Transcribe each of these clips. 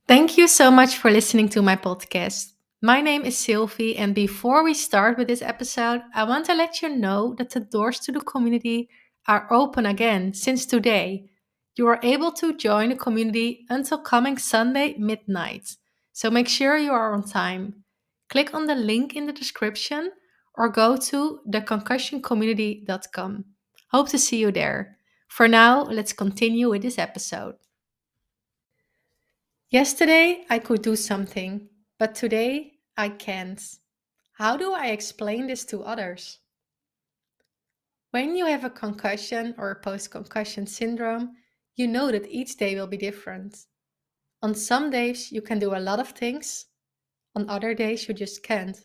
Thank you so much for listening to my podcast. My name is Sylvie, and before we start with this episode, I want to let you know that the doors to the community are open again since today. You are able to join the community until coming Sunday midnight, so make sure you are on time. Click on the link in the description or go to theconcussioncommunity.com. Hope to see you there. For now, let's continue with this episode. Yesterday I could do something, but today I can't. How do I explain this to others? When you have a concussion or a post-concussion syndrome, you know that each day will be different. On some days you can do a lot of things, on other days you just can't.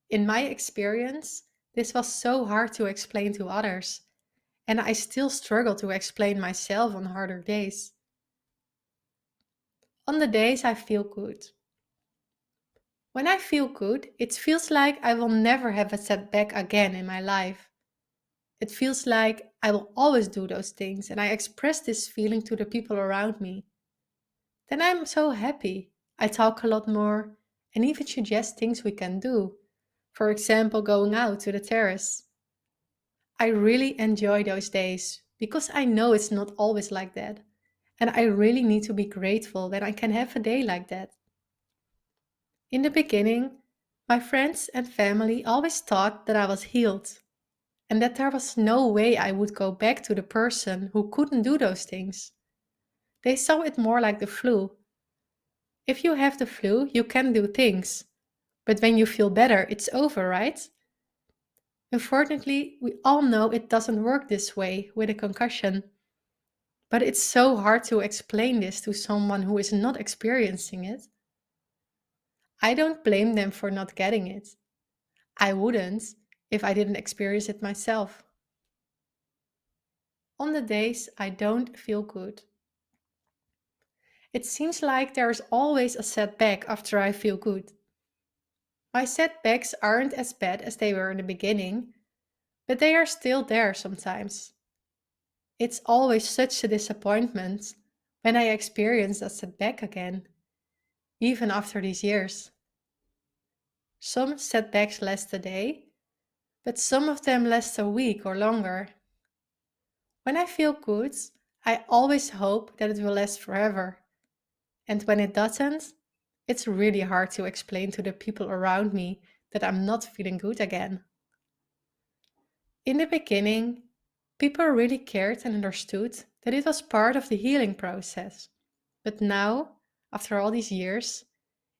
In my experience, this was so hard to explain to others, and I still struggle to explain myself on harder days. On the days I feel good. When I feel good, it feels like I will never have a setback again in my life. It feels like I will always do those things, and I express this feeling to the people around me. Then I'm so happy. I talk a lot more and even suggest things we can do. For example, going out to the terrace. I really enjoy those days because I know it's not always like that. And I really need to be grateful when I can have a day like that. In the beginning, my friends and family always thought that I was healed and that there was no way I would go back to the person who couldn't do those things. They saw it more like the flu. If you have the flu, you can do things, but when you feel better, it's over, right? Unfortunately, we all know it doesn't work this way with a concussion, but it's so hard to explain this to someone who is not experiencing it. I don't blame them for not getting it. I wouldn't if I didn't experience it myself. On the days I don't feel good, it seems like there is always a setback after I feel good. My setbacks aren't as bad as they were in the beginning, but they are still there sometimes. It's always such a disappointment when I experience a setback again, even after these years. Some setbacks last a day, but some of them last a week or longer. When I feel good, I always hope that it will last forever. And when it doesn't, it's really hard to explain to the people around me that I'm not feeling good again. In the beginning, people really cared and understood that it was part of the healing process. But now, after all these years,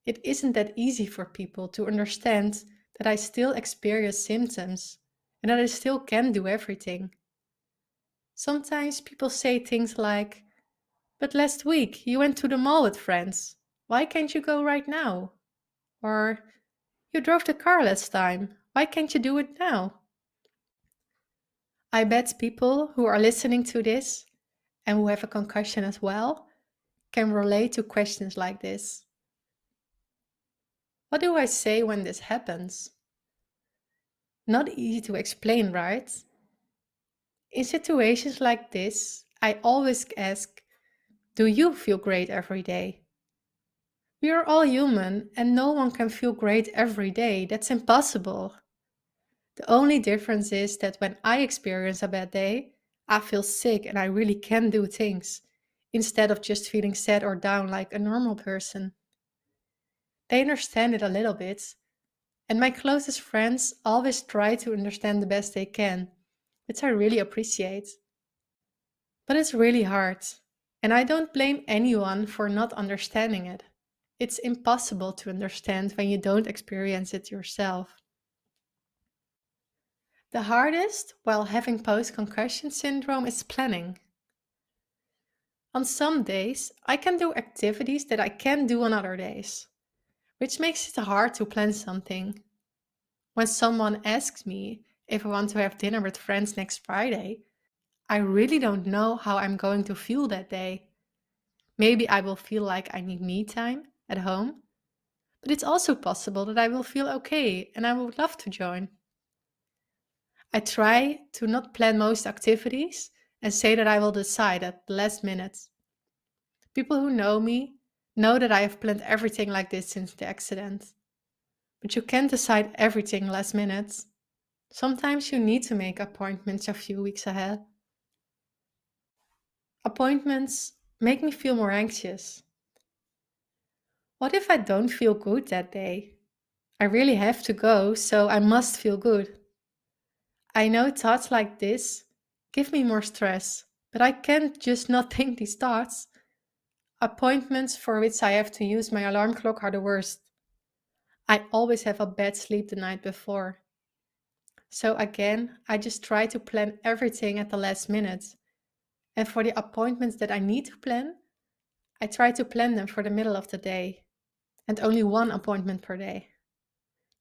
it isn't that easy for people to understand that I still experience symptoms and that I still can do everything. Sometimes people say things like, "But last week you went to the mall with friends. Why can't you go right now?" Or, "You drove the car last time. Why can't you do it now?" I bet people who are listening to this and who have a concussion as well can relate to questions like this. What do I say when this happens? Not easy to explain, right? In situations like this, I always ask, do you feel great every day? We are all human and no one can feel great every day. That's impossible. The only difference is that when I experience a bad day, I feel sick and I really can do things instead of just feeling sad or down like a normal person. They understand it a little bit, and my closest friends always try to understand the best they can, which I really appreciate. But it's really hard, and I don't blame anyone for not understanding it. It's impossible to understand when you don't experience it yourself. The hardest while having post concussion syndrome is planning. On some days, I can do activities that I can't do on other days, which makes it hard to plan something. When someone asks me if I want to have dinner with friends next Friday, I really don't know how I'm going to feel that day. Maybe I will feel like I need me time at home, but it's also possible that I will feel okay and I would love to join. I try to not plan most activities and say that I will decide at the last minute. People who know me Know that I have planned everything like this since the accident. But you can't decide everything last minute. Sometimes you need to make appointments a few weeks ahead. Appointments make me feel more anxious. What if I don't feel good that day? I really have to go, so I must feel good. I know thoughts like this give me more stress, but I can't just not think these thoughts. Appointments for which I have to use my alarm clock are the worst. I always have a bad sleep the night before. So again, I just try to plan everything at the last minute. And for the appointments that I need to plan, I try to plan them for the middle of the day and only one appointment per day.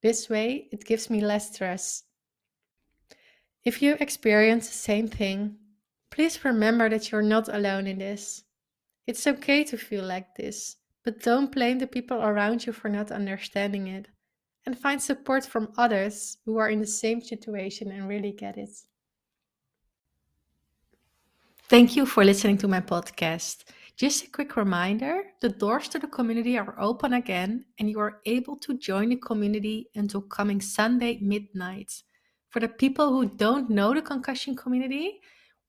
This way, it gives me less stress. If you experience the same thing, please remember that you're not alone in this. It's okay to feel like this, but don't blame the people around you for not understanding it. And find support from others who are in the same situation and really get it. Thank you for listening to my podcast. Just a quick reminder, the doors to the community are open again and you are able to join the community until coming Sunday midnight. For the people who don't know the concussion community,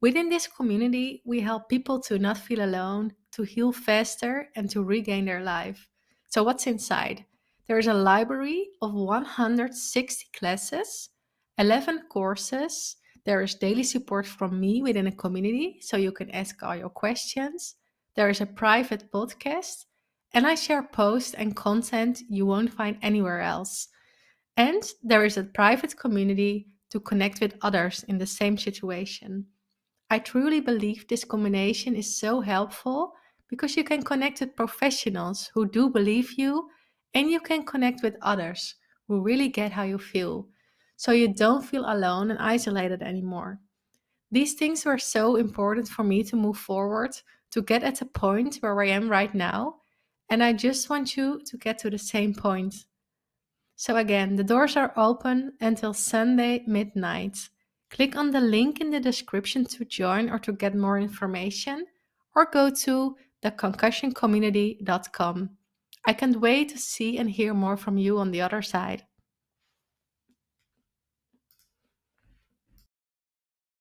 within this community, we help people to not feel alone, to heal faster, and to regain their life. So, what's inside? There is a library of 160 classes, 11 courses. There is daily support from me within a community, so you can ask all your questions. There is a private podcast, and I share posts and content you won't find anywhere else. And there is a private community to connect with others in the same situation. I truly believe this combination is so helpful because you can connect with professionals who do believe you, and you can connect with others who really get how you feel. So you don't feel alone and isolated anymore. These things were so important for me to move forward, to get at the point where I am right now. And I just want you to get to the same point. So again, the doors are open until Sunday midnight. Click on the link in the description to join or to get more information, or go to theconcussioncommunity.com. I can't wait to see and hear more from you on the other side.